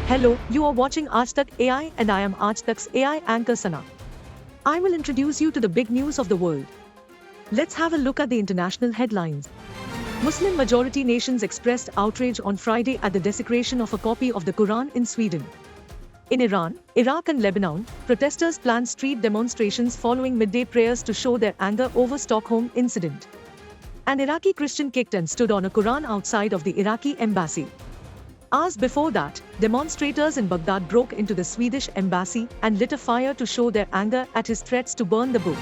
Hello, you are watching Aaj Tak AI and I am Aajtak's AI anchor Sana. I will introduce you to the big news of the world. Let's have a look at the international headlines. Muslim majority nations expressed outrage on Friday at the desecration of a copy of the Quran in Sweden. In Iran, Iraq and Lebanon, protesters planned street demonstrations following midday prayers to show their anger over Stockholm incident. An Iraqi Christian kicked and stood on a Quran outside of the Iraqi embassy. Hours before that, demonstrators in Baghdad broke into the Swedish embassy and lit a fire to show their anger at his threats to burn the book.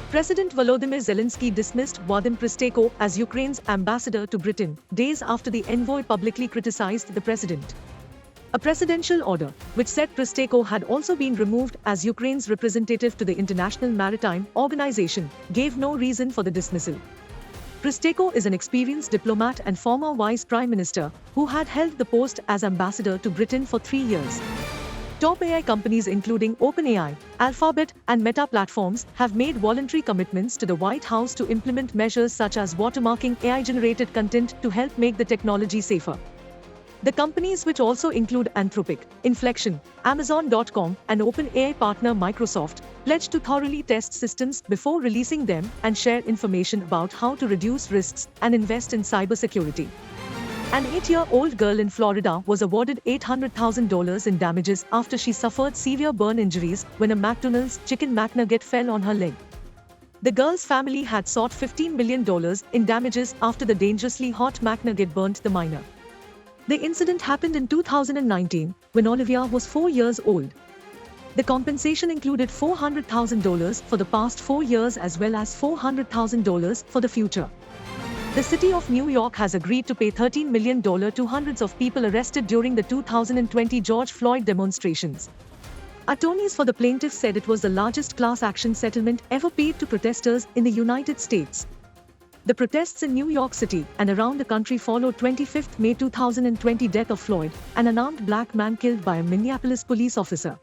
President Volodymyr Zelenskiy dismissed Vadym Prystaiko as Ukraine's ambassador to Britain, days after the envoy publicly criticized the president. A presidential order, which said Prystaiko had also been removed as Ukraine's representative to the International Maritime Organization, gave no reason for the dismissal. Prystaiko is an experienced diplomat and former vice prime minister who had held the post as ambassador to Britain for 3 years. Top AI companies including OpenAI, Alphabet, and Meta platforms have made voluntary commitments to the White House to implement measures such as watermarking AI-generated content to help make the technology safer. The companies, which also include Anthropic, Inflection, Amazon.com, and OpenAI partner Microsoft, pledged to thoroughly test systems before releasing them and share information about how to reduce risks and invest in cybersecurity. An 8-year-old girl in Florida was awarded $800,000 in damages after she suffered severe burn injuries when a McDonald's chicken McNugget fell on her leg. The girl's family had sought $15 million in damages after the dangerously hot McNugget burnt the minor. The incident happened in 2019, when Olivia was 4 years old. The compensation included $400,000 for the past 4 years as well as $400,000 for the future. The city of New York has agreed to pay $13 million to hundreds of people arrested during the 2020 George Floyd demonstrations. Attorneys for the plaintiffs said it was the largest class action settlement ever paid to protesters in the United States. The protests in New York City and around the country followed 25 May 2020 death of Floyd, an unarmed black man killed by a Minneapolis police officer.